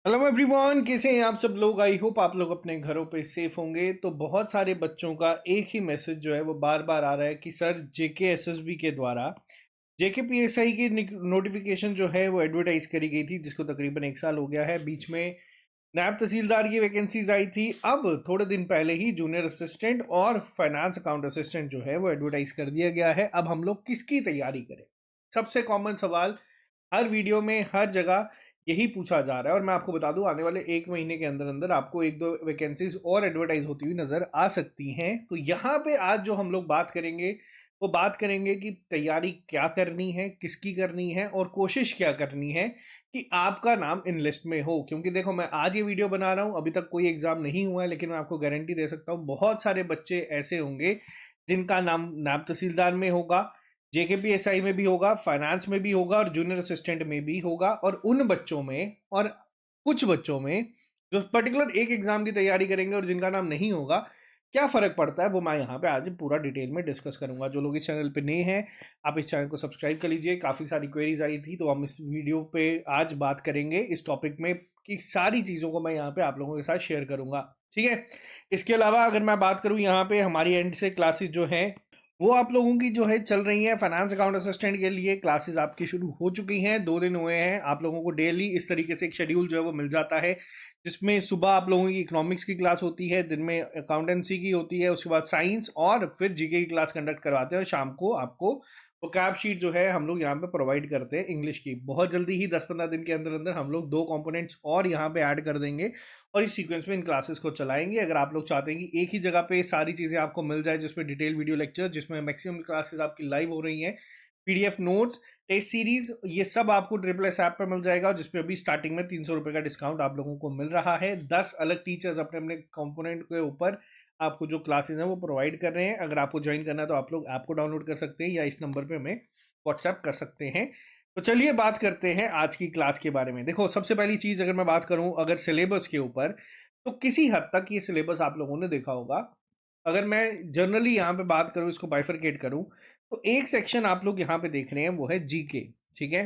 Hello everyone, कैसे हैं आप सब लोग। आई होप आप लोग अपने घरों पे सेफ होंगे। तो बहुत सारे बच्चों का एक ही मैसेज जो है वो बार बार आ रहा है कि सर जेके एसएसबी के द्वारा जेके पीएसआई की नोटिफिकेशन जो है वो एडवर्टाइज करी गई थी, जिसको तकरीबन एक साल हो गया है। बीच में नायब तहसीलदार की वैकेंसीज आई थी। अब थोड़े दिन पहले ही जूनियर असिस्टेंट और फाइनेंस अकाउंट असिस्टेंट जो है वो एडवर्टाइज कर दिया गया है। अब हम लोग किसकी तैयारी करें? सबसे कॉमन सवाल हर वीडियो में हर जगह यही पूछा जा रहा है। और मैं आपको बता दूं, आने वाले एक महीने के अंदर अंदर आपको एक दो वैकेंसीज और एडवर्टाइज होती हुई नजर आ सकती हैं। तो यहाँ पे आज जो हम लोग बात करेंगे वो बात करेंगे कि तैयारी क्या करनी है, किसकी करनी है और कोशिश क्या करनी है कि आपका नाम इन लिस्ट में हो। क्योंकि देखो, मैं आज ये वीडियो बना रहा हूँ, अभी तक कोई एग्जाम नहीं हुआ है, लेकिन मैं आपको गारंटी दे सकता हूँ बहुत सारे बच्चे ऐसे होंगे जिनका नाम नायब तहसीलदार में होगा, जेकेपीएसआई में भी होगा, फाइनेंस में भी होगा और जूनियर असिस्टेंट में भी होगा। और उन बच्चों में और कुछ बच्चों में जो पर्टिकुलर एक एग्जाम की तैयारी करेंगे और जिनका नाम नहीं होगा, क्या फर्क पड़ता है वो मैं यहाँ पे आज पूरा डिटेल में डिस्कस करूंगा। जो लोग इस चैनल पे नए हैं, आप इस चैनल को सब्सक्राइब कर लीजिए। काफ़ी सारी क्वेरीज आई थी, तो हम इस वीडियो पे आज बात करेंगे इस टॉपिक में कि सारी चीज़ों को मैं यहाँ पे आप लोगों के साथ शेयर करूंगा। ठीक है। इसके अलावा अगर मैं बात करूँ, यहाँ पे हमारी एंड से क्लासेस जो हैं वो आप लोगों की जो है चल रही है। फाइनेंस अकाउंट असिस्टेंट के लिए क्लासेस आपकी शुरू हो चुकी हैं, 2 दिन हुए हैं। आप लोगों को डेली इस तरीके से एक शेड्यूल जो है वो मिल जाता है, जिसमें सुबह आप लोगों की इकोनॉमिक्स की क्लास होती है, दिन में अकाउंटेंसी की होती है, उसके बाद साइंस और फिर जीके की क्लास कंडक्ट करवाते हैं। और शाम को आपको वो कैप शीट जो है हम लोग यहाँ पे प्रोवाइड करते हैं इंग्लिश की। बहुत जल्दी ही 10-15 दिन के अंदर अंदर हम लोग 2 कंपोनेंट्स और यहाँ पे ऐड कर देंगे और इस सीक्वेंस में इन क्लासेस को चलाएंगे। अगर आप लोग चाहते हैं कि एक ही जगह पे सारी चीज़ें आपको मिल जाए, जिसमें डिटेल वीडियो लेक्चर, जिसमें मैक्सिमम क्लासेस आपकी लाइव हो रही हैं, पीडीएफ नोट्स, टेस्ट सीरीज, ये सब आपको ट्रिपल एस ऐप पे मिल जाएगा, जिसपे अभी स्टार्टिंग में 300 रुपये का डिस्काउंट आप लोगों को मिल रहा है। 10 अलग टीचर्स अपने अपने कंपोनेंट के ऊपर आपको जो क्लासेस हैं वो प्रोवाइड कर रहे हैं। अगर आपको ज्वाइन करना है तो आप लोग ऐप को डाउनलोड कर सकते हैं या इस नंबर पे हमें व्हाट्सएप कर सकते हैं। तो चलिए बात करते हैं आज की क्लास के बारे में। देखो, सबसे पहली चीज़ अगर मैं बात करूं अगर सिलेबस के ऊपर, तो किसी हद तक ये सिलेबस आप लोगों ने देखा होगा। अगर मैं जनरली यहाँ पे बात करूँ, इसको बाइफरकेट करूँ, तो एक सेक्शन आप लोग यहाँ पे देख रहे हैं वो है जीके। ठीक है।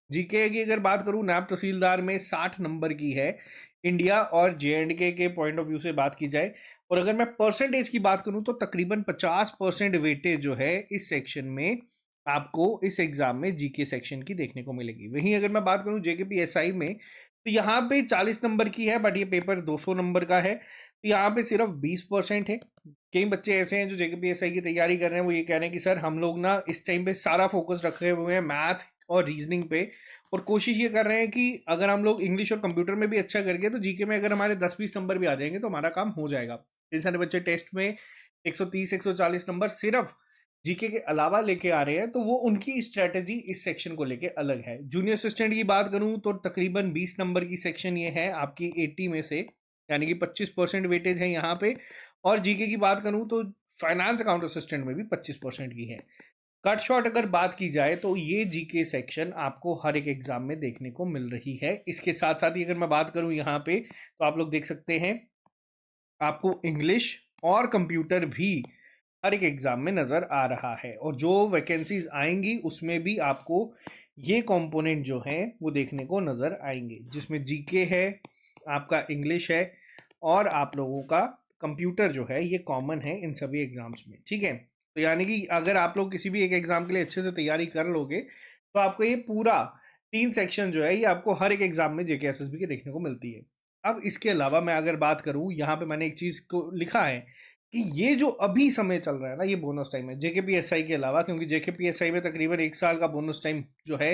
जीके की अगर बात करूँ, नायब तहसीलदार में 60 नंबर की है। इंडिया और जेएंडके के पॉइंट ऑफ व्यू से बात की जाए, और अगर मैं परसेंटेज की बात करूँ तो तकरीबन 50% वेटेज जो है इस सेक्शन में आपको इस एग्जाम में जीके सेक्शन की देखने को मिलेगी। वहीं अगर मैं बात करूं जेकेपीएसआई में, तो यहाँ पे 40 नंबर की है, बट ये पेपर 200 नंबर का है, तो यहाँ पे सिर्फ 20% है। कई बच्चे ऐसे हैं जो जेकेपीएसआई की तैयारी कर रहे हैं, वो ये कह रहे हैं कि सर हम लोग ना इस टाइम पे सारा फोकस रखे हुए हैं मैथ और रीजनिंग पे, और कोशिश ये कर रहे हैं कि अगर हम लोग इंग्लिश और कंप्यूटर में भी अच्छा करके तो जीके में अगर हमारे 10-20 नंबर भी आ जाएंगे तो हमारा काम हो जाएगा। कई सारे बच्चे टेस्ट में 130-140 नंबर सिर्फ जीके के अलावा लेके आ रहे हैं, तो वो उनकी स्ट्रेटेजी इस सेक्शन को लेके अलग है। जूनियर असिस्टेंट की बात करूं तो तकरीबन 20 नंबर की सेक्शन ये है आपकी 80 में से, यानी कि 25% वेटेज है यहाँ पे। और जीके की बात करूं तो फाइनेंस अकाउंट असिस्टेंट में भी 25% की है। कट शॉट अगर बात की जाए तो ये जीके सेक्शन आपको हर एक एग्जाम में देखने को मिल रही है। इसके साथ साथ ही अगर मैं बात करूं यहाँ पे, तो आप लोग देख सकते हैं आपको इंग्लिश और कंप्यूटर भी हर एक एग्जाम में नज़र आ रहा है। और जो वैकेंसीज आएंगी उसमें भी आपको ये कंपोनेंट जो हैं वो देखने को नज़र आएंगे, जिसमें जीके है, आपका इंग्लिश है और आप लोगों का कंप्यूटर जो है, ये कॉमन है इन सभी एग्जाम्स में। ठीक है। तो यानी कि अगर आप लोग किसी भी एक एग्जाम के लिए अच्छे से तैयारी कर लोगे तो आपको ये पूरा 3 सेक्शन जो है ये आपको हर एक एग्जाम में जेके एसएसबी के देखने को मिलती है। अब इसके अलावा मैं अगर बात करूं, यहाँ पे मैंने एक चीज़ को लिखा है कि ये जो अभी समय चल रहा है ना, ये बोनस टाइम है जेकेपीएसआई के अलावा, क्योंकि जेकेपीएसआई में तकरीबन एक साल का बोनस टाइम जो है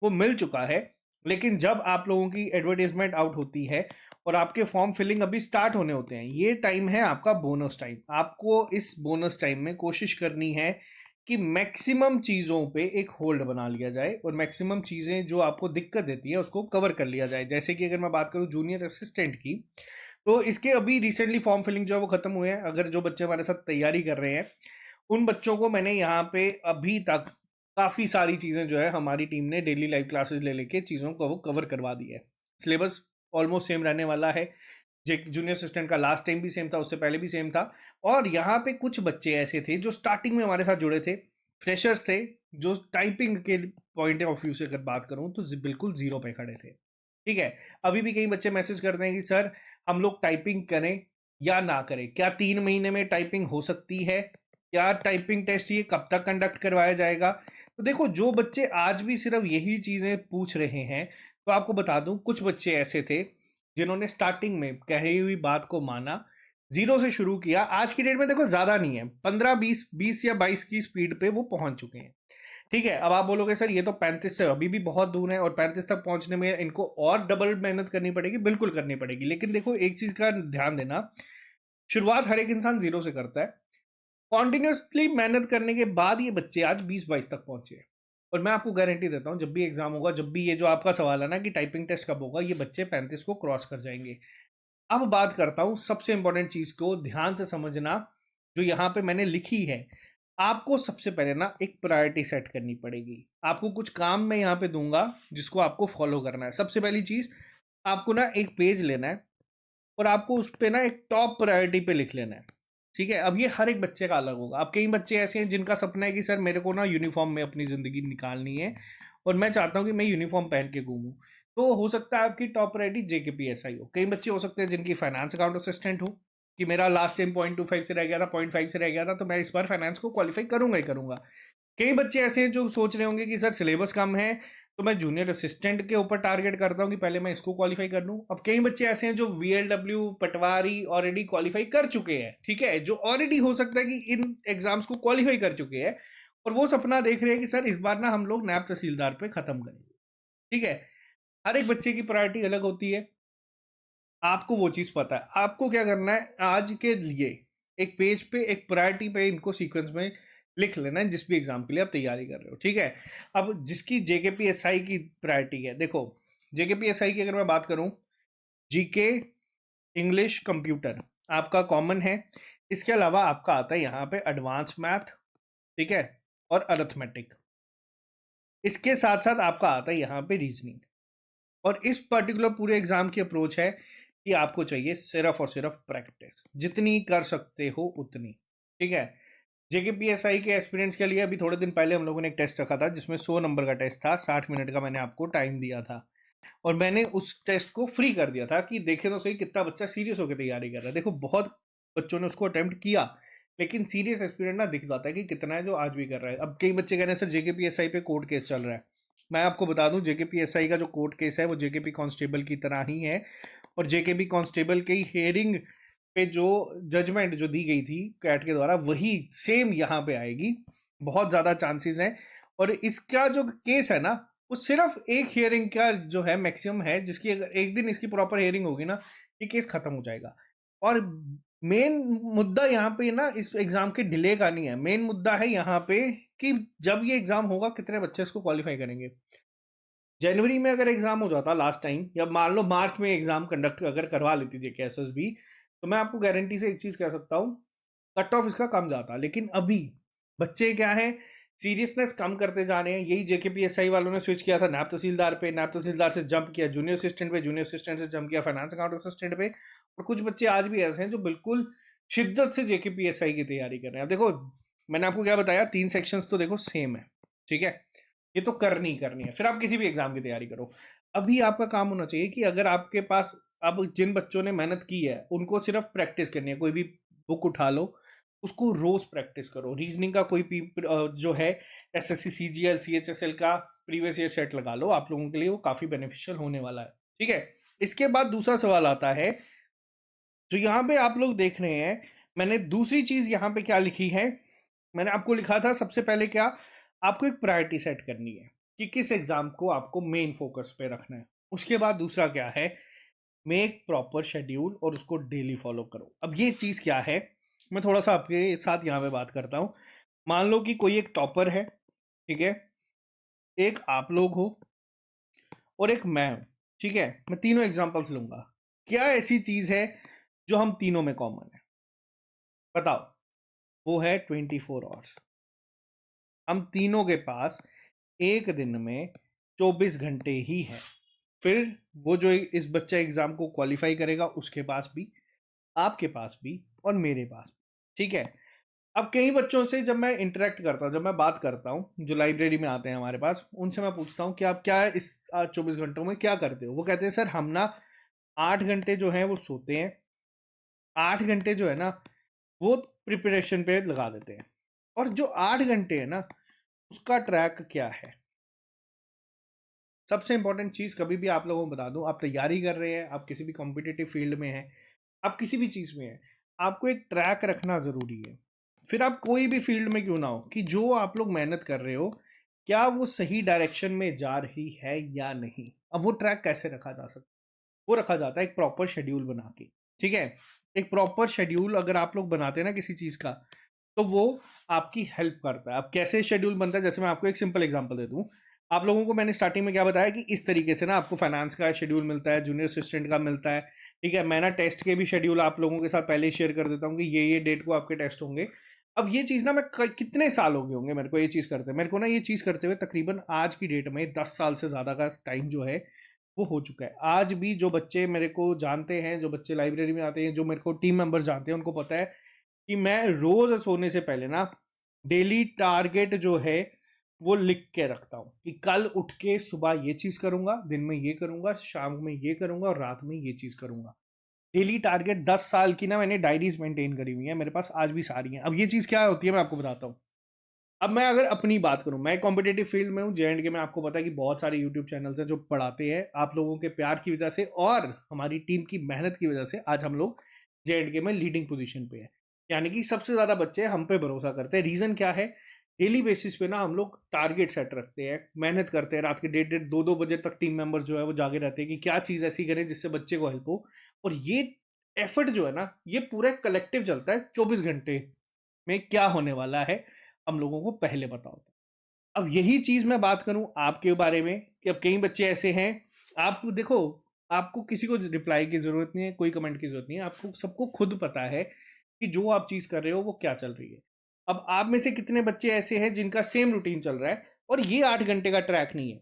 वो मिल चुका है। लेकिन जब आप लोगों की एडवर्टीजमेंट आउट होती है और आपके फॉर्म फिलिंग अभी स्टार्ट होने होते हैं, ये टाइम है आपका बोनस टाइम। आपको इस बोनस टाइम में कोशिश करनी है कि मैक्सिमम चीज़ों पे एक होल्ड बना लिया जाए और मैक्सिमम चीज़ें जो आपको दिक्कत देती है उसको कवर कर लिया जाए। जैसे कि अगर मैं बात करूँ जूनियर असिस्टेंट की, तो इसके अभी रिसेंटली फॉर्म फिलिंग जो है वो खत्म हुए हैं। अगर जो बच्चे हमारे साथ तैयारी कर रहे हैं उन बच्चों को मैंने यहाँ पे अभी तक काफ़ी सारी चीज़ें जो है हमारी टीम ने डेली लाइव क्लासेस ले लेके चीज़ों को वो कवर करवा दी है। सिलेबस ऑलमोस्ट सेम रहने वाला है। जूनियर असिस्टेंट का लास्ट टाइम भी सेम था, उससे पहले भी सेम था। और यहाँ पे कुछ बच्चे ऐसे थे जो स्टार्टिंग में हमारे साथ जुड़े थे, फ्रेशर्स थे, जो टाइपिंग के पॉइंट ऑफ व्यू से अगर बात करूँ तो बिल्कुल जीरो पे खड़े थे। ठीक है। अभी भी कई बच्चे मैसेज करते हैं कि सर हम लोग टाइपिंग करें या ना करें, क्या 3 महीने में टाइपिंग हो सकती है, क्या टाइपिंग टेस्ट ये कब तक कंडक्ट करवाया जाएगा। तो देखो, जो बच्चे आज भी सिर्फ यही चीजें पूछ रहे हैं, तो आपको बता दूं कुछ बच्चे ऐसे थे जिन्होंने स्टार्टिंग में कही हुई बात को माना, जीरो से शुरू किया। आज की डेट में देखो ज्यादा नहीं है, 15 20 या 22 की स्पीड पे वो पहुंच चुके हैं। ठीक है। अब आप बोलोगे सर ये तो 35 से अभी भी बहुत दूर है और 35 तक पहुंचने में इनको और डबल मेहनत करनी पड़ेगी, बिल्कुल करनी पड़ेगी। लेकिन देखो एक चीज का ध्यान देना, शुरुआत हर एक इंसान जीरो से करता है। कॉन्टिन्यूसली मेहनत करने के बाद ये बच्चे आज 20 22 तक पहुंचे हैं। और मैं आपको गारंटी देता हूं, जब भी एग्जाम होगा, जब भी ये जो आपका सवाल है ना कि टाइपिंग टेस्ट कब होगा, ये बच्चे 35 को क्रॉस कर जाएंगे। अब बात करता हूं सबसे इंपॉर्टेंट चीज को ध्यान से समझना, जो यहां पे मैंने लिखी है। आपको सबसे पहले ना एक प्रायोरिटी सेट करनी पड़ेगी। आपको कुछ काम मैं यहाँ पे दूंगा जिसको आपको फॉलो करना है। सबसे पहली चीज, आपको ना एक पेज लेना है और आपको उस पे ना एक टॉप प्रायोरिटी पे लिख लेना है। ठीक है। अब ये हर एक बच्चे का अलग होगा। अब कई बच्चे ऐसे हैं जिनका सपना है कि सर मेरे को ना यूनिफॉर्म में अपनी ज़िंदगी निकालनी है और मैं चाहता हूँ कि मैं यूनिफॉर्म पहन के घूमूं। तो हो सकता है आपकी टॉप प्रायोरिटी JKPSI हो। कई बच्चे हो सकते हैं जिनकी फाइनेंस अकाउंट असिस्टेंट हो, कि मेरा लास्ट टाइम 0.25 से रह गया था, 0.5 से रह गया था, तो मैं इस बार फाइनेंस को क्वालिफाई करूंगा ही करूंगा। कई बच्चे ऐसे हैं जो सोच रहे होंगे कि सर सिलेबस कम है, तो मैं जूनियर असिस्टेंट के ऊपर टारगेट करता हूँ कि पहले मैं इसको क्वालिफाई कर लूँ। अब कई बच्चे ऐसे हैं जो VLW पटवारी ऑलरेडी क्वालिफाई कर चुके हैं, ठीक है, जो ऑलरेडी हो सकता है कि इन एग्जाम्स को क्वालिफाई कर चुके हैं, और वो सपना देख रहे हैं कि सर इस बार ना हम लोग नायब तहसीलदार पे खत्म करेंगे। ठीक है। हर एक बच्चे की प्रायोरिटी अलग होती है। आपको वो चीज पता है। आपको क्या करना है, आज के लिए एक पेज पे एक प्रायोरिटी पे इनको सीक्वेंस में लिख लेना है, जिस भी एग्जाम के लिए आप तैयारी कर रहे हो। ठीक है। अब जिसकी JKPSI की प्रायोरिटी है, देखो JKPSI की अगर मैं बात करूं, GK, इंग्लिश, कंप्यूटर आपका कॉमन है। इसके अलावा आपका आता है यहाँ पे एडवांस मैथ, ठीक है, और अरिथमेटिक। इसके साथ साथ आपका आता है यहाँ पे रीजनिंग। और इस पर्टिकुलर पूरे एग्जाम की अप्रोच है कि आपको चाहिए सिर्फ और सिर्फ प्रैक्टिस, जितनी कर सकते हो उतनी। ठीक है। JKPSI के एक्सपीरियंस के लिए अभी थोड़े दिन पहले हम लोगों ने एक टेस्ट रखा था जिसमें 100 नंबर का टेस्ट था, 60 मिनट का मैंने आपको टाइम दिया था। और मैंने उस टेस्ट को फ्री कर दिया था कि देखे तो सही कितना बच्चा सीरियस होकर तैयारी कर रहा है। देखो बहुत बच्चों ने उसको अटेम्प्ट किया, लेकिन सीरियस एक्सपीरियंस ना दिख जाता है कि कितना है जो आज भी कर रहा है। अब कई बच्चे कह रहे हैं सर JKPSI पे कोर्ट केस चल रहा है। मैं आपको बता दूं JKPSI का जो कोर्ट केस है वो JKP कांस्टेबल की तरह ही है। और JKP कांस्टेबल की हियरिंग पे जो जजमेंट जो दी गई थी कैट के द्वारा, वही सेम यहाँ पे आएगी। बहुत ज़्यादा चांसेस हैं। और इसका जो केस है ना, वो सिर्फ एक हियरिंग का जो है मैक्सिमम है, जिसकी अगर एक दिन इसकी प्रॉपर हियरिंग होगी ना, ये केस खत्म हो जाएगा। और मेन मुद्दा यहाँ पे ना इस एग्जाम के डिले का नहीं है, मेन मुद्दा है यहाँ पे कि जब ये एग्जाम होगा कितने बच्चे इसको क्वालिफाई करेंगे। जनवरी में अगर एग्जाम हो जाता लास्ट टाइम, या मान लो मार्च में एग्जाम कंडक्ट अगर करवा लेती थी SSB, तो मैं आपको गारंटी से एक चीज कह सकता हूँ, कट ऑफ इसका कम जाता। लेकिन अभी बच्चे क्या है, सीरियसनेस कम करते जा रहे हैं। यही JKPSI वालों ने स्विच किया था नायब तहसीलदार पे, नायब तहसीलदार से जंप किया जूनियर असिस्टेंट पे, जूनियर असिस्टेंट से जंप किया फाइनेंस अकाउंट असिस्टेंट पे। और कुछ बच्चे आज भी ऐसे हैं जो बिल्कुल शिद्दत से JKPSI की तैयारी कर रहे हैं। अब देखो मैंने आपको क्या बताया, 3 सेक्शंस तो देखो सेम है। ठीक है। ये तो करनी ही करनी है, फिर आप किसी भी एग्जाम की तैयारी करो। अभी आपका काम होना चाहिए कि अगर आपके पास, अब जिन बच्चों ने मेहनत की है उनको सिर्फ प्रैक्टिस करनी है। कोई भी बुक उठा लो, उसको रोज प्रैक्टिस करो। रीजनिंग का कोई जो है SSC CGL CHSL का प्रीवियस ईयर सेट लगा लो, आप लोगों के लिए वो काफी बेनिफिशियल होने वाला है। ठीक है। इसके बाद दूसरा सवाल आता है जो यहाँ पे आप लोग देख रहे हैं। मैंने दूसरी चीज यहाँ पे क्या लिखी है, मैंने आपको लिखा था सबसे पहले क्या, आपको एक प्रायोरिटी सेट करनी है कि किस एग्जाम को आपको मेन फोकस पे रखना है। उसके बाद दूसरा क्या है, मेक प्रॉपर शेड्यूल और उसको डेली फॉलो करो। अब ये चीज क्या है, मैं थोड़ा सा आपके साथ यहाँ पे बात करता हूँ। मान लो कि कोई एक टॉपर है, ठीक है, एक आप लोग हो और एक मैं हूं। ठीक है। मैं तीनों एग्जांपल्स लूंगा। क्या ऐसी चीज है जो हम तीनों में कॉमन है, बताओ। वो है 24 आवर्स। हम तीनों के पास एक दिन में 24 घंटे ही है। फिर वो जो इस बच्चा एग्जाम को क्वालिफाई करेगा उसके पास भी, आपके पास भी, और मेरे पास भी। ठीक है। अब कई बच्चों से जब मैं इंटरेक्ट करता हूँ, जब मैं बात करता हूँ, जो लाइब्रेरी में आते हैं हमारे पास, उनसे मैं पूछता हूँ कि आप क्या इस 24 घंटों में क्या करते हो? वो कहते हैं सर हम ना 8 घंटे जो हैं वो सोते हैं, 8 घंटे जो है ना वो प्रिपरेशन पे लगा देते हैं। और जो 8 घंटे है ना उसका ट्रैक क्या है? सबसे इंपॉर्टेंट चीज़ कभी भी आप लोगों को बता दूं, आप तैयारी कर रहे हैं, आप किसी भी कॉम्पिटिटिव फील्ड में हैं, आप किसी भी चीज़ में हैं, आपको एक ट्रैक रखना ज़रूरी है। फिर आप कोई भी फील्ड में क्यों ना हो, कि जो आप लोग मेहनत कर रहे हो क्या वो सही डायरेक्शन में जा रही है या नहीं। अब वो ट्रैक कैसे रखा जा सकता है? वो रखा जाता है एक प्रॉपर शेड्यूल बना के। ठीक है, एक प्रॉपर शेड्यूल अगर आप लोग बनाते हैं ना किसी चीज़ का, तो वो आपकी हेल्प करता है। अब कैसे शेड्यूल बनता है, जैसे मैं आपको एक सिंपल एग्जांपल दे दूं। आप लोगों को मैंने स्टार्टिंग में क्या बताया कि इस तरीके से ना आपको फाइनेंस का शेड्यूल मिलता है, जूनियर असिस्टेंट का मिलता है। ठीक है, मैं ना टेस्ट के भी शेड्यूल आप लोगों के साथ पहले ही शेयर कर देता हूँ कि ये डेट को आपके टेस्ट होंगे। अब ये चीज़ ना मैं कितने साल हो गए होंगे मेरे को ये चीज़ करते हैं, मेरे को ना ये चीज़ करते हुए तकरीबन आज की डेट में 10 साल से ज़्यादा का टाइम जो है वो हो चुका है। आज भी जो बच्चे मेरे को जानते हैं, जो बच्चे लाइब्रेरी में आते हैं, जो मेरे को टीम मेंबर जानते हैं, उनको पता है कि मैं रोज सोने से पहले ना डेली टारगेट जो है वो लिख के रखता हूँ कि कल उठ के सुबह ये चीज करूंगा, दिन में ये करूंगा, शाम में ये करूंगा और रात में ये चीज करूंगा। डेली टारगेट 10 साल की ना मैंने डायरीज मेंटेन करी हुई है, मेरे पास आज भी सारी हैं। अब ये चीज क्या होती है मैं आपको बताता हूँ। अब मैं अगर अपनी बात करूं, मैं कॉम्पिटेटिव फील्ड में हूँ जे में, आपको पता है कि बहुत सारे यूट्यूब चैनल्स हैं जो पढ़ाते हैं। आप लोगों के प्यार की वजह से और हमारी टीम की मेहनत की वजह से आज हम लोग जे में लीडिंग पोजीशन पे है। यानी कि सबसे ज़्यादा बच्चे हम पे भरोसा करते हैं। रीज़न क्या है? डेली बेसिस पे ना हम लोग टारगेट सेट रखते हैं, मेहनत करते हैं, रात के 1:30 2 2 बजे तक टीम मेंबर्स जो है वो जागे रहते हैं कि क्या चीज़ ऐसी करें जिससे बच्चे को हेल्प हो। और ये एफर्ट जो है ना ये पूरा कलेक्टिव चलता है। 24 घंटे में क्या होने वाला है हम लोगों को पहले पता होता है। अब यही चीज मैं बात करूं आपके बारे में कि अब कई बच्चे ऐसे हैं, आप देखो, आपको किसी को रिप्लाई की जरूरत नहीं है, कोई कमेंट की जरूरत नहीं है, आपको सबको खुद पता है कि जो आप चीज कर रहे हो वो क्या चल रही है। अब आप में से कितने बच्चे ऐसे हैं जिनका सेम रूटीन चल रहा है और ये 8 घंटे का ट्रैक नहीं है।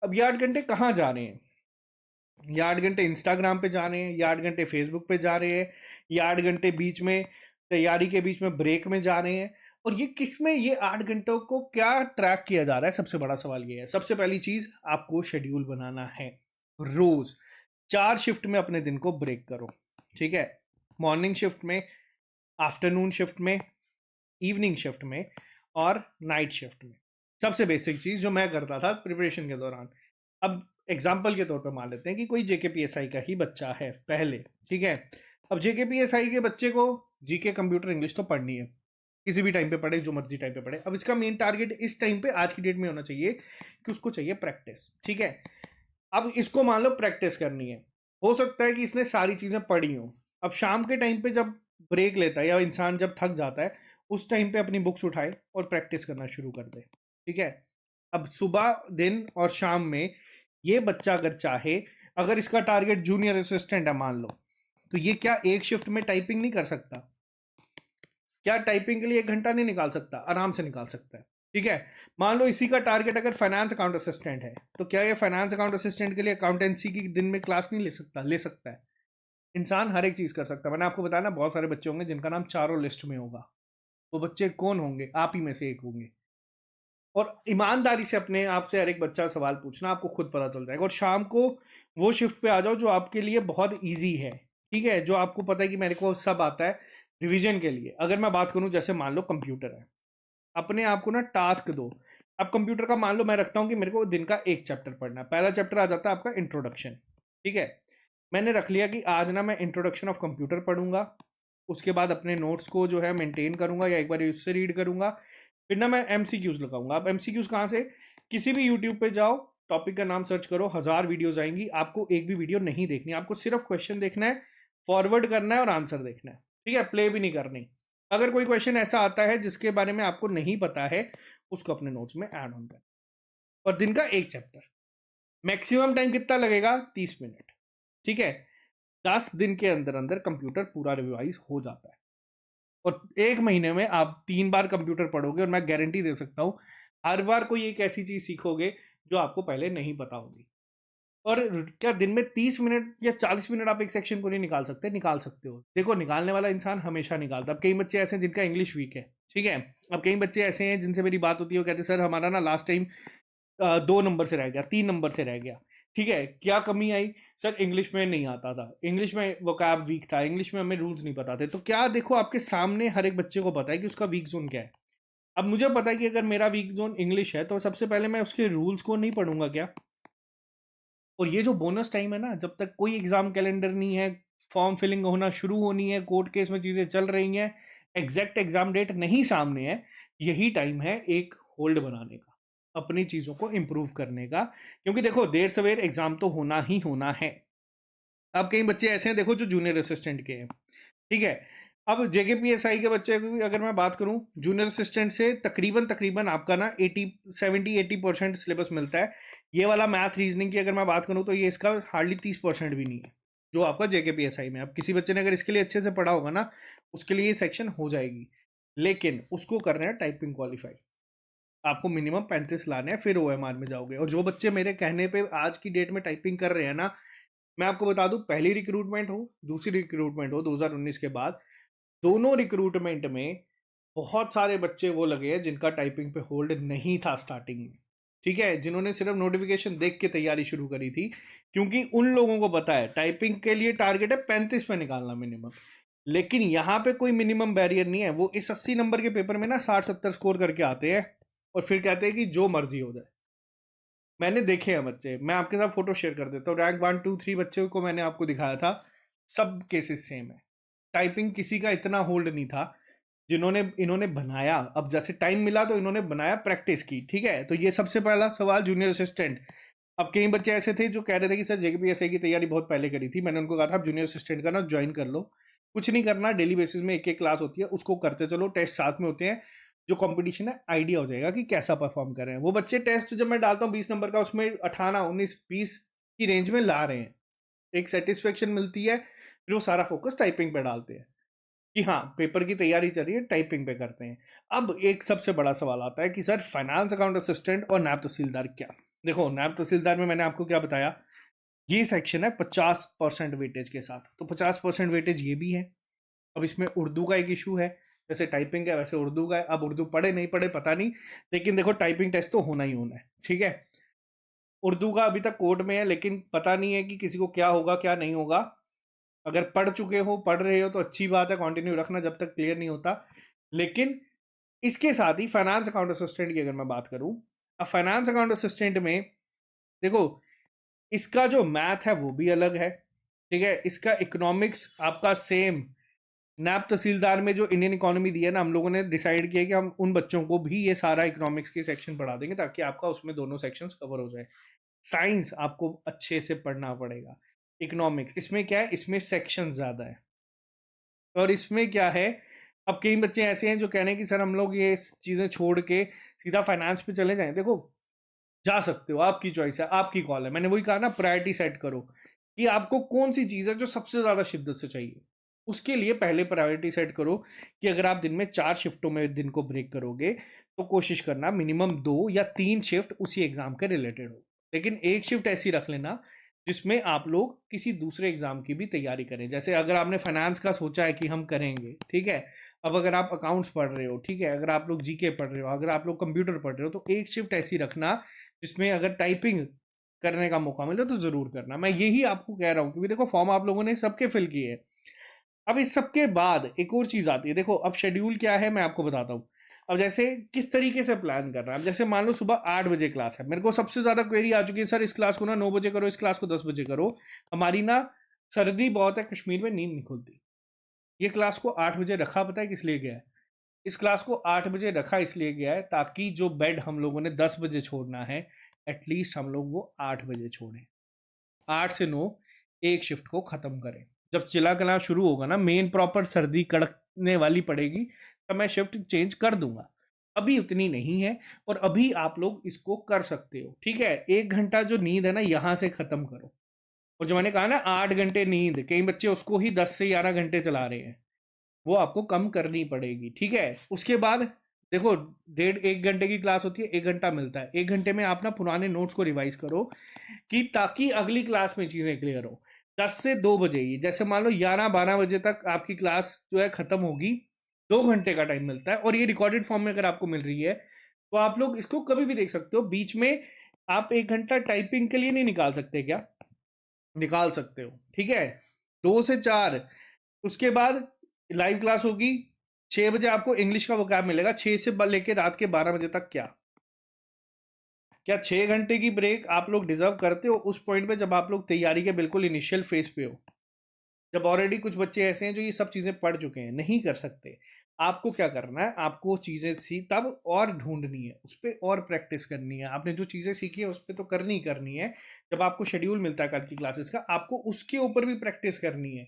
अब ये 8 घंटे कहाँ जा रहे हैं? ये 8 घंटे इंस्टाग्राम पे जा रहे हैं, ये 8 घंटे फेसबुक पे जा रहे हैं, ये 8 घंटे बीच में तैयारी के बीच में ब्रेक में जा रहे हैं। और ये किस में ये 8 घंटों को क्या ट्रैक किया जा रहा है? सबसे बड़ा सवाल ये है। सबसे पहली चीज, आपको शेड्यूल बनाना है। रोज 4 शिफ्ट में अपने दिन को ब्रेक करो। ठीक है, मॉर्निंग शिफ्ट में, आफ्टरनून शिफ्ट में, इवनिंग शिफ्ट में और नाइट शिफ्ट में। सबसे बेसिक चीज जो मैं करता था प्रिपरेशन के दौरान। अब एग्जाम्पल के तौर पर मान लेते हैं कि कोई जेकेपीएसआई का ही बच्चा है पहले। ठीक है, अब जेकेपीएसआई के बच्चे को जीके कंप्यूटर इंग्लिश तो पढ़नी है, किसी भी टाइम पे पढ़े, जो मर्जी टाइम पे पढ़े। अब इसका मेन टारगेट इस टाइम पे आज की डेट में होना चाहिए कि उसको चाहिए प्रैक्टिस। ठीक है, अब इसको मान लो प्रैक्टिस करनी है। हो सकता है कि इसने सारी चीजें पढ़ी हो। अब शाम के टाइम पे जब ब्रेक लेता है या इंसान जब थक जाता है, उस टाइम पे अपनी बुक्स उठाए और प्रैक्टिस करना शुरू कर दे। ठीक है, अब सुबह, दिन और शाम में ये बच्चा अगर चाहे, अगर इसका टारगेट जूनियर असिस्टेंट है मान लो, तो ये क्या एक शिफ्ट में टाइपिंग नहीं कर सकता? क्या टाइपिंग के लिए 1 घंटा नहीं निकाल सकता? आराम से निकाल सकता है। ठीक है, मान लो इसी का टारगेट अगर फाइनेंस अकाउंट असिस्टेंट है, तो क्या ये फाइनेंस अकाउंट असिस्टेंट के लिए अकाउंटेंसी की दिन में क्लास नहीं ले सकता? ले सकता है। इंसान हर एक चीज कर सकता है। मैंने आपको बताया ना, बहुत सारे बच्चे होंगे जिनका नाम चारों लिस्ट में होगा। वो बच्चे कौन होंगे? आप ही में से एक होंगे। और ईमानदारी से अपने आप से हर एक बच्चा सवाल पूछना, आपको खुद पता चल जाएगा। और शाम को वो शिफ्ट पे आ जाओ जो आपके लिए बहुत ईजी है। ठीक है, जो आपको पता है कि मेरे को सब आता है। रिवीजन के लिए अगर मैं बात करूं, जैसे मान लो कंप्यूटर है, अपने आप को ना टास्क दो। अब कंप्यूटर का मान लो मैं रखता हूं कि मेरे को दिन का एक चैप्टर पढ़ना है। पहला चैप्टर आ जाता है आपका इंट्रोडक्शन। ठीक है, मैंने रख लिया कि आज ना मैं इंट्रोडक्शन ऑफ कंप्यूटर पढ़ूंगा। उसके बाद अपने नोट्स को जो है मेंटेन करूंगा या एक बार उससे रीड करूंगा। फिर ना मैं एमसीक्यूज लगाऊंगा। अब एमसीक्यूज कहाँ से? किसी भी यूट्यूब पे जाओ, टॉपिक का नाम सर्च करो, 1000 वीडियोज आएंगी। आपको एक भी वीडियो नहीं देखनी, आपको सिर्फ क्वेश्चन देखना है, फॉरवर्ड करना है और आंसर देखना है। ठीक है, प्ले भी नहीं करनी। अगर कोई क्वेश्चन ऐसा आता है जिसके बारे में आपको नहीं पता है, उसको अपने नोट्स में ऐड ऑन कर। और दिन का एक चैप्टर। मैक्सिमम टाइम कितना लगेगा? 30 मिनट। ठीक है, 10 दिन के अंदर अंदर कंप्यूटर पूरा रिवाइज हो जाता है। और 1 महीने में आप 3 बार कंप्यूटर पढ़ोगे और मैं गारंटी दे सकता हूं हर बार कोई एक ऐसी चीज सीखोगे जो आपको पहले नहीं पता होगी। और क्या दिन में 30 मिनट या 40 मिनट आप एक सेक्शन को नहीं निकाल सकते? निकाल सकते हो। देखो, निकालने वाला इंसान हमेशा निकालता है। अब कई बच्चे ऐसे हैं जिनका इंग्लिश वीक है, ठीक है? अब कई बच्चे ऐसे हैं जिनसे मेरी बात होती है, वो कहते हैं सर हमारा ना लास्ट टाइम 2 नंबर से रह गया, 3 नंबर से रह गया, ठीक है? क्या कमी आई? सर इंग्लिश में नहीं आता था, इंग्लिश में वोकैब वीक था, इंग्लिश में हमें रूल्स नहीं पता थे। तो क्या देखो, आपके सामने हर एक बच्चे को पता है कि उसका वीक जोन क्या है। अब मुझे पता है कि अगर मेरा वीक जोन इंग्लिश है तो सबसे पहले मैं उसके रूल्स को नहीं पढ़ूंगा क्या? और ये जो बोनस टाइम है ना, जब तक कोई एग्जाम कैलेंडर नहीं है, फॉर्म फिलिंग होना शुरू होनी है, कोर्ट केस में चीज़ें चल रही हैं, एग्जैक्ट एग्जाम डेट नहीं सामने है, यही टाइम है एक होल्ड बनाने का, अपनी चीज़ों को इम्प्रूव करने का। क्योंकि देखो, देर सवेर एग्जाम तो होना ही होना है। अब कई बच्चे ऐसे हैं देखो जो जूनियर असिस्टेंट के हैं, ठीक है? अब जेकेपीएसआई के बच्चे की अगर मैं बात करूं, जूनियर असिस्टेंट से तकरीबन तकरीबन आपका ना 70-80% सिलेबस मिलता है। ये वाला मैथ रीजनिंग की अगर मैं बात करूं तो ये इसका हार्डली 30% भी नहीं है जो आपका जेकेपीएसआई में। अब किसी बच्चे ने अगर इसके लिए अच्छे से पढ़ा होगा ना, उसके लिए ये सेक्शन हो जाएगी। लेकिन उसको करना है टाइपिंग क्वालिफाई, आपको मिनिमम 35 लाने हैं, फिर ओएमआर में जाओगे। और जो बच्चे मेरे कहने पे आज की डेट में टाइपिंग कर रहे हैं ना, मैं आपको बता दूं, पहली रिक्रूटमेंट हो, दूसरी रिक्रूटमेंट हो 2019 के बाद, दोनों रिक्रूटमेंट में बहुत सारे बच्चे वो लगे हैं जिनका टाइपिंग पे होल्ड नहीं था स्टार्टिंग में, ठीक है? जिन्होंने सिर्फ नोटिफिकेशन देख के तैयारी शुरू करी थी, क्योंकि उन लोगों को पता है टाइपिंग के लिए टारगेट है 35 पे निकालना मिनिमम। लेकिन यहाँ पे कोई मिनिमम बैरियर नहीं है। वो इस 80 नंबर के पेपर में ना 60-70 स्कोर करके आते हैं और फिर कहते हैं कि जो मर्जी हो जाए। मैंने देखे हैं बच्चे, मैं आपके साथ फोटो शेयर कर देता हूँ, रैंक 1 2 3 बच्चों को मैंने आपको दिखाया था। सब केसेस सेम है, टाइपिंग किसी का इतना होल्ड नहीं था। जिन्होंने इन्होंने बनाया, अब जैसे टाइम मिला तो इन्होंने बनाया, प्रैक्टिस की, ठीक है? तो ये सबसे पहला सवाल जूनियर असिस्टेंट। अब कई बच्चे ऐसे थे जो कह रहे थे कि सर जेकेपीएसआई की तैयारी बहुत पहले करी थी। मैंने उनको कहा था आप जूनियर असिस्टेंट का ना ज्वाइन कर लो, कुछ नहीं करना, डेली बेसिस में एक एक क्लास होती है, उसको करते चलो, टेस्ट साथ में होते हैं, जो कंपटीशन है आइडिया हो जाएगा कि कैसा परफॉर्म कर रहे हैं वो बच्चे। टेस्ट जब मैं डालता हूँ 20 नंबर का, उसमें 18 19 20 की रेंज में ला रहे हैं, एक सेटिस्फेक्शन मिलती है, फिर वो सारा फोकस टाइपिंग पे डालते हैं कि हाँ पेपर की तैयारी चल रही है, टाइपिंग पे करते हैं। अब एक सबसे बड़ा सवाल आता है कि सर फाइनेंस अकाउंट असिस्टेंट और नायब तहसीलदार क्या? देखो, नायब तहसीलदार में मैंने आपको क्या बताया, ये सेक्शन है 50% वेटेज के साथ, तो 50% वेटेज ये भी है। अब इसमें उर्दू का एक इशू है, जैसे टाइपिंग का वैसे उर्दू का है। अब उर्दू पढ़े नहीं पढ़े पता नहीं, लेकिन देखो टाइपिंग टेस्ट तो होना ही होना है, ठीक है? उर्दू का अभी तक कोर्ट में है, लेकिन पता नहीं है कि किसी को क्या होगा क्या नहीं होगा। अगर पढ़ चुके हो, पढ़ रहे हो तो अच्छी बात है, कंटिन्यू रखना जब तक क्लियर नहीं होता। लेकिन इसके साथ ही फाइनेंस अकाउंट असिस्टेंट की अगर मैं बात करूं, अब फाइनेंस अकाउंट असिस्टेंट में देखो, इसका जो मैथ है वो भी अलग है, ठीक है? इसका इकोनॉमिक्स आपका सेम। नैब तहसीलदार में जो इंडियन इकोनॉमी दी है ना, हम लोगों ने डिसाइड किया कि हम उन बच्चों को भी ये सारा इकोनॉमिक्स के सेक्शन पढ़ा देंगे ताकि आपका उसमें दोनों सेक्शंस कवर हो जाए। साइंस आपको अच्छे से पढ़ना पड़ेगा। इकोनॉमिक्स इसमें क्या है, इसमें सेक्शन ज्यादा है। और इसमें क्या है, अब कई बच्चे ऐसे हैं जो कह रहे हैं कि सर हम लोग ये चीजें छोड़ के सीधा फाइनेंस पे चले जाएं। देखो, जा सकते हो, आपकी चॉइस है, आपकी कॉल है। मैंने वही कहा ना, प्रायोरिटी सेट करो कि आपको कौन सी चीज है जो सबसे ज्यादा शिद्दत से चाहिए। उसके लिए पहले प्रायोरिटी सेट करो कि अगर आप दिन में 4 शिफ्टों में दिन को ब्रेक करोगे तो कोशिश करना मिनिमम 2 या 3 शिफ्ट उसी एग्जाम के रिलेटेड हो। लेकिन एक शिफ्ट ऐसी रख लेना जिसमें आप लोग किसी दूसरे एग्जाम की भी तैयारी करें। जैसे अगर आपने फाइनेंस का सोचा है कि हम करेंगे, ठीक है? अब अगर आप अकाउंट्स पढ़ रहे हो, ठीक है, अगर आप लोग जीके पढ़ रहे हो, अगर आप लोग कंप्यूटर पढ़ रहे हो, तो एक शिफ्ट ऐसी रखना जिसमें अगर टाइपिंग करने का मौका मिले तो जरूर करना। मैं यही आपको कह रहा हूँ क्योंकि देखो, फॉर्म आप लोगों ने सबके फिल किए। अब इस सबके बाद एक और चीज आती है। देखो, अब शेड्यूल क्या है मैं आपको बताता हूँ। अब जैसे किस तरीके से प्लान कर रहा है, अब जैसे मान लो सुबह 8 बजे क्लास है, मेरे को सबसे ज्यादा क्वेरी आ चुकी है, सर इस क्लास को ना 9 बजे करो, इस क्लास को 10 बजे करो। हमारी ना सर्दी बहुत है, कश्मीर में नींद नहीं खुलती। ये क्लास को 8 बजे रखा, पता है किस लिए गया है? इस क्लास को 8 बजे रखा इसलिए गया है ताकि जो बेड हम लोगों ने 10 बजे छोड़ना है, एटलीस्ट हम लोग वो 8 बजे छोड़ें। 8 से 9 एक शिफ्ट को खत्म करें। जब चिला कला शुरू होगा ना, मेन प्रॉपर सर्दी कड़कने वाली पड़ेगी, तब मैं शिफ्ट चेंज कर दूंगा। अभी उतनी नहीं है, और अभी आप लोग इसको कर सकते हो, ठीक है? 1 घंटा जो नींद है ना, यहां से खत्म करो। और जो मैंने कहा ना 8 घंटे नींद, कई बच्चे उसको ही 10 से 11 घंटे चला रहे हैं, वो आपको कम करनी पड़ेगी, ठीक है? उसके बाद देखो 1.5 घंटे की क्लास होती है, 1 घंटा मिलता है, 1 घंटे में आप ना पुराने नोट्स को रिवाइज करो कि ताकि अगली क्लास में चीजें क्लियर हो। 10 से 2 बजे ही, जैसे मान लो 11-12 बजे तक आपकी क्लास जो है खत्म होगी, 2 घंटे का टाइम मिलता है, और ये रिकॉर्डेड फॉर्म में अगर आपको मिल रही है तो आप लोग इसको कभी भी देख सकते हो। बीच में आप 1 घंटा टाइपिंग के लिए नहीं निकाल सकते क्या? निकाल सकते हो, ठीक है। 2 से 4, उसके बाद लाइव क्लास होगी। 6 बजे आपको इंग्लिश का वोकैब मिलेगा, 6 से लेके रात के 12 बजे तक। क्या 6 घंटे की ब्रेक आप लोग डिजर्व करते हो उस पॉइंट पे, जब आप लोग तैयारी के बिल्कुल इनिशियल फेज पे हो, जब ऑलरेडी कुछ बच्चे ऐसे हैं जो ये सब चीजें पढ़ चुके हैं? नहीं कर सकते। आपको क्या करना है, आपको चीजें तब और ढूंढनी है, उस पर और प्रैक्टिस करनी है। आपने जो चीजें सीखी है उस पर तो करनी ही करनी है। जब आपको शेड्यूल मिलता है कल की क्लासेस का, आपको उसके ऊपर भी प्रैक्टिस करनी है।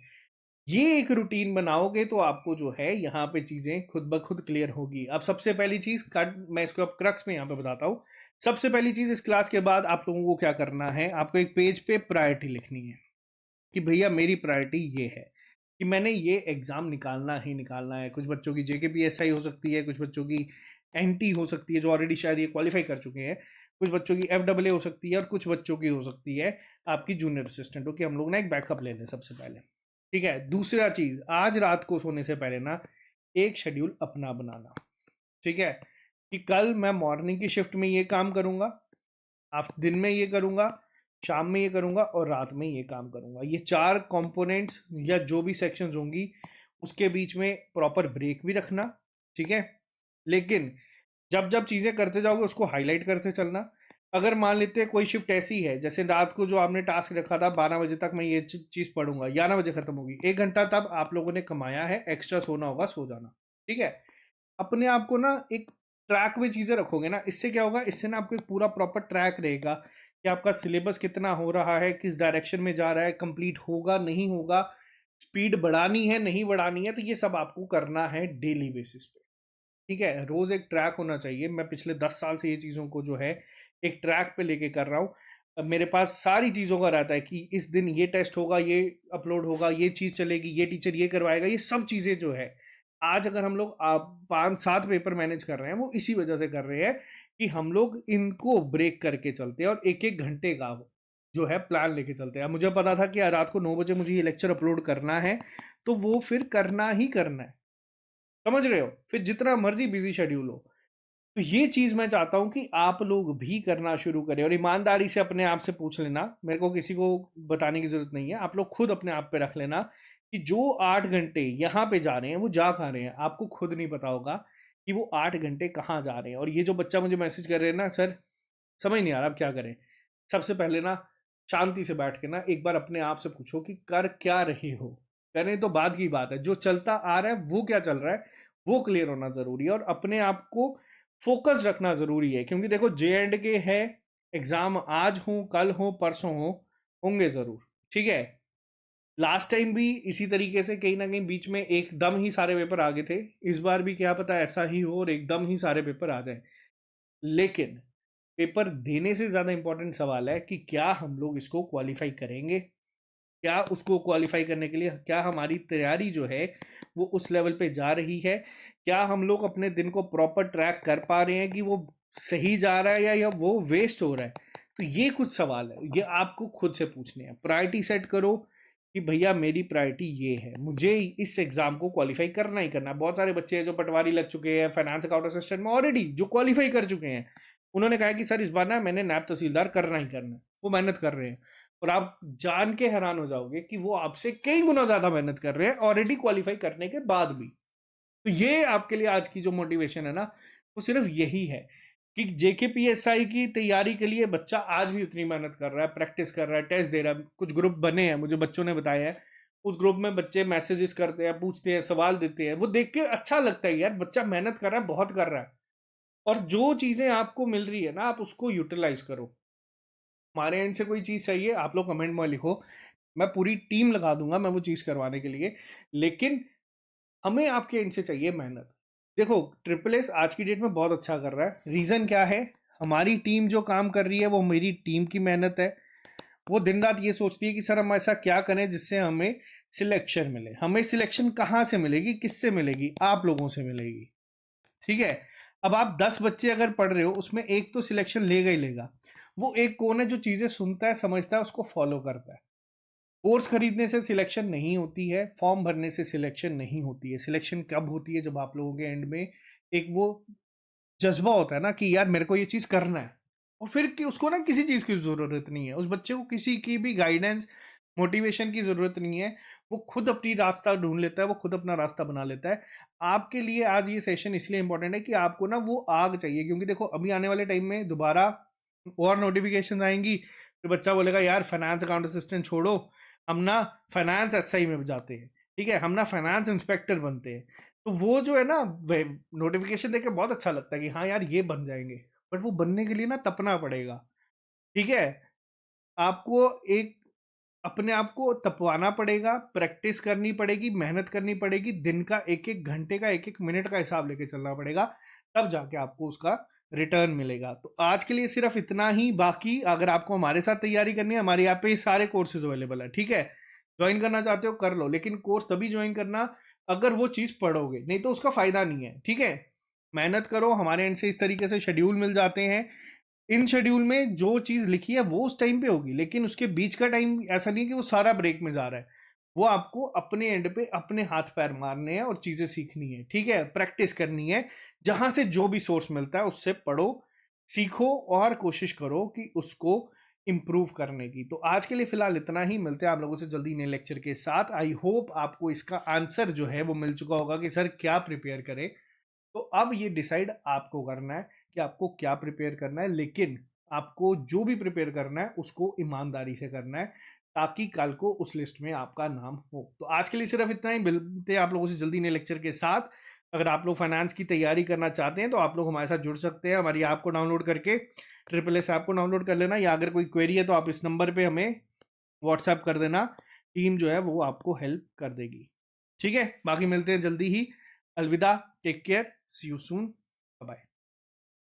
ये एक रूटीन बनाओगे तो आपको जो है यहाँ पे चीजें खुद ब खुद क्लियर होगी। अब सबसे पहली चीज मैं इसको अब क्रक्स में यहाँ पे बताता हूँ। सबसे पहली चीज, इस क्लास के बाद आप लोगों को क्या करना है, आपको एक पेज पे प्रायोरिटी लिखनी है कि भैया मेरी प्रायोरिटी ये है कि मैंने ये एग्जाम निकालना ही निकालना है। कुछ बच्चों की जेकेपीएसआई हो सकती है, कुछ बच्चों की एनटी हो सकती है जो ऑलरेडी शायद ये क्वालिफाई कर चुके हैं, कुछ बच्चों की एफडब्ल्यू हो सकती है, और कुछ बच्चों की हो सकती है आपकी जूनियर असिस्टेंट। ओके, हम लोग ना एक बैकअप ले लें सबसे पहले, ठीक है। दूसरा चीज, आज रात को सोने से पहले ना एक शेड्यूल अपना बनाना, ठीक है, कि कल मैं मॉर्निंग की शिफ्ट में ये काम करूंगा, आप दिन में ये करूंगा, शाम में ये करूंगा, और रात में ये काम करूंगा। ये 4 कंपोनेंट्स या जो भी सेक्शंस होंगी उसके बीच में प्रॉपर ब्रेक भी रखना, ठीक है। लेकिन जब जब चीजें करते जाओगे उसको हाईलाइट करते चलना। अगर मान लेते हैं कोई शिफ्ट ऐसी है, जैसे रात को जो आपने टास्क रखा था 12 बजे तक मैं ये चीज पढ़ूंगा, 11 बजे खत्म होगी, 1 घंटा तब आप लोगों ने कमाया है, एक्स्ट्रा सोना होगा, सो जाना, ठीक है। अपने आप को ना एक ट्रैक में चीजें रखोगे ना, इससे क्या होगा, इससे ना आपको एक पूरा प्रॉपर ट्रैक रहेगा कि आपका सिलेबस कितना हो रहा है, किस डायरेक्शन में जा रहा है, कंप्लीट होगा नहीं होगा, स्पीड बढ़ानी है नहीं बढ़ानी है। तो ये सब आपको करना है डेली बेसिस पे, ठीक है। रोज एक ट्रैक होना चाहिए। मैं पिछले 10 साल से ये चीज़ों को जो है एक ट्रैक पे लेके कर रहा हूँ। अब मेरे पास सारी चीज़ों का रहता है कि इस दिन ये टेस्ट होगा, ये अपलोड होगा, ये चीज़ चलेगी, ये टीचर ये करवाएगा, ये सब चीज़ें जो है। आज अगर हम लोग 5-7 पेपर मैनेज कर रहे हैं, वो इसी वजह से कर रहे हैं कि हम लोग इनको ब्रेक करके चलते हैं और एक एक घंटे का जो है प्लान लेके चलते हैं। मुझे पता था कि रात को 9 बजे मुझे ये लेक्चर अपलोड करना है, तो वो फिर करना ही करना है, समझ रहे हो। फिर जितना मर्जी बिजी शेड्यूल हो, तो ये चीज मैं चाहता हूं कि आप लोग भी करना शुरू करें, और ईमानदारी से अपने आप से पूछ लेना, मेरे को किसी को बताने की जरूरत नहीं है। आप लोग खुद अपने आप पे रख लेना कि जो 8 घंटे यहाँ पे जा रहे हैं वो जा कहाँ रहे हैं, आपको खुद नहीं पता होगा कि वो 8 घंटे कहाँ जा रहे हैं। और ये जो बच्चा मुझे मैसेज कर रहे हैं ना, सर समझ नहीं आ रहा अब क्या करें, सबसे पहले ना शांति से बैठ के ना एक बार अपने आप से पूछो कि कर क्या रहे हो। करें तो बाद की बात है, जो चलता आ रहा है वो क्या चल रहा है वो क्लियर होना जरूरी है, और अपने आप को फोकस रखना जरूरी है। क्योंकि देखो J&K है, एग्जाम आज हो कल हो परसों हो, होंगे जरूर, ठीक है। लास्ट टाइम भी इसी तरीके से कहीं ना कहीं बीच में एकदम ही सारे पेपर आ गए थे। इस बार भी क्या पता ऐसा ही हो और एकदम ही सारे पेपर आ जाए। लेकिन पेपर देने से ज़्यादा इंपॉर्टेंट सवाल है कि क्या हम लोग इसको क्वालिफाई करेंगे, क्या उसको क्वालिफाई करने के लिए क्या हमारी तैयारी जो है वो उस लेवल पे जा रही है, क्या हम लोग अपने दिन को प्रॉपर ट्रैक कर पा रहे हैं कि वो सही जा रहा है या वो वेस्ट हो रहा है। तो ये कुछ सवाल है, ये आपको खुद से पूछने हैं। प्रायोरिटी सेट करो कि भैया मेरी प्रायोरिटी ये है, मुझे इस एग्जाम को क्वालिफाई करना ही करना है। बहुत सारे बच्चे हैं जो पटवारी लग चुके हैं, फाइनेंस अकाउंट असिस्टेंट में ऑलरेडी जो क्वालिफाई कर चुके हैं, उन्होंने कहा कि सर इस बार ना मैंने नायब तहसीलदार करना ही करना है, वो मेहनत कर रहे हैं। और आप जान के हैरान हो जाओगे कि वो आपसे कई गुना ज्यादा मेहनत कर रहे हैं ऑलरेडी क्वालिफाई करने के बाद भी। तो ये आपके लिए आज की जो मोटिवेशन है ना, वो सिर्फ यही है कि जेकेपीएसआई की तैयारी के लिए बच्चा आज भी उतनी मेहनत कर रहा है, प्रैक्टिस कर रहा है, टेस्ट दे रहा है। कुछ ग्रुप बने हैं, मुझे बच्चों ने बताया है, उस ग्रुप में बच्चे मैसेजेस करते हैं, पूछते हैं, सवाल देते हैं। वो देख के अच्छा लगता है यार, बच्चा मेहनत कर रहा है, बहुत कर रहा है। और जो चीजें आपको मिल रही है ना, आप उसको यूटिलाइज करो। हमारे एंड से कोई चीज़ चाहिए आप लोग कमेंट में लिखो, मैं पूरी टीम लगा दूंगा मैं वो चीज़ करवाने के लिए। लेकिन हमें आपके एंड से चाहिए मेहनत। देखो ट्रिपल एस आज की डेट में बहुत अच्छा कर रहा है, रीज़न क्या है, हमारी टीम जो काम कर रही है वो मेरी टीम की मेहनत है। वो दिन रात ये सोचती है कि सर हम ऐसा क्या करें जिससे हमें सिलेक्शन मिले। हमें सिलेक्शन कहाँ से मिलेगी, किससे मिलेगी, आप लोगों से मिलेगी, ठीक है। अब आप 10 बच्चे अगर पढ़ रहे हो, उसमें एक तो सिलेक्शन लेगा ही लेगा। वो एक कौन है जो चीजें सुनता है, समझता है, उसको फॉलो करता है। कोर्स खरीदने से सिलेक्शन नहीं होती है, फॉर्म भरने से सिलेक्शन नहीं होती है। सिलेक्शन कब होती है? जब आप लोगों के एंड में एक वो जज्बा होता है ना कि यार मेरे को ये चीज करना है, और फिर कि उसको ना किसी चीज की जरूरत नहीं है, उस बच्चे को किसी की भी गाइडेंस, मोटिवेशन की जरूरत नहीं है। वो खुद अपनी रास्ता ढूंढ लेता है, वो खुद अपना रास्ता बना लेता है। आपके लिए आज ये सेशन इसलिए इंपॉर्टेंट है कि आपको ना वो आग चाहिए, क्योंकि देखो अभी आने वाले टाइम में दोबारा और नोटिफिकेशन आएंगी, फिर बच्चा बोलेगा यार फाइनेंस अकाउंट असिस्टेंट छोड़ो, हम ना फाइनेंस एसआई में जाते हैं, ठीक है, हम ना फाइनेंस इंस्पेक्टर बनते हैं। तो वो जो है ना, नोटिफिकेशन देख के बहुत अच्छा लगता है कि हाँ यार ये बन जाएंगे, बट वो बनने के लिए ना तपना पड़ेगा, ठीक है। आपको एक अपने आप को तपवाना पड़ेगा, प्रैक्टिस करनी पड़ेगी, मेहनत करनी पड़ेगी, दिन का एक एक घंटे का, एक एक मिनट का हिसाब लेके चलना पड़ेगा, तब जाके आपको उसका रिटर्न मिलेगा। तो आज के लिए सिर्फ इतना ही। बाकी अगर आपको हमारे साथ तैयारी करनी है, हमारे यहाँ पे सारे कोर्सेज अवेलेबल है, ठीक है। ज्वाइन करना चाहते हो कर लो, लेकिन कोर्स तभी ज्वाइन करना अगर वो चीज़ पढ़ोगे, नहीं तो उसका फायदा नहीं है, ठीक है। मेहनत करो, हमारे एंड से इस तरीके से शेड्यूल मिल जाते हैं। इन शेड्यूल में जो चीज लिखी है वो उस टाइम पे होगी, लेकिन उसके बीच का टाइम ऐसा नहीं है कि वो सारा ब्रेक में जा रहा है। वो आपको अपने एंड पे अपने हाथ पैर मारने हैं और चीजें सीखनी है, ठीक है, प्रैक्टिस करनी है। जहां से जो भी सोर्स मिलता है उससे पढ़ो, सीखो और कोशिश करो कि उसको इम्प्रूव करने की। तो आज के लिए फिलहाल इतना ही। मिलते हैं आप लोगों से जल्दी नए लेक्चर के साथ। आई होप आपको इसका आंसर जो है वो मिल चुका होगा कि सर क्या प्रिपेयर करें। तो अब ये डिसाइड आपको करना है कि आपको क्या प्रिपेयर करना है, लेकिन आपको जो भी प्रिपेयर करना है उसको ईमानदारी से करना है, ताकि कल को उस लिस्ट में आपका नाम हो। तो आज के लिए सिर्फ इतना ही। मिलते हैं आप लोगों से जल्दी नए लेक्चर के साथ। अगर आप लोग फाइनेंस की तैयारी करना चाहते हैं तो आप लोग हमारे साथ जुड़ सकते हैं, हमारी ऐप को डाउनलोड करके, ट्रिपल एस ऐप को डाउनलोड कर लेना, या अगर कोई क्वेरी है तो आप इस नंबर पे हमें व्हाट्सएप कर देना, टीम जो है वो आपको हेल्प कर देगी, ठीक है। बाकी मिलते हैं जल्दी ही। अलविदा, take care, see you soon.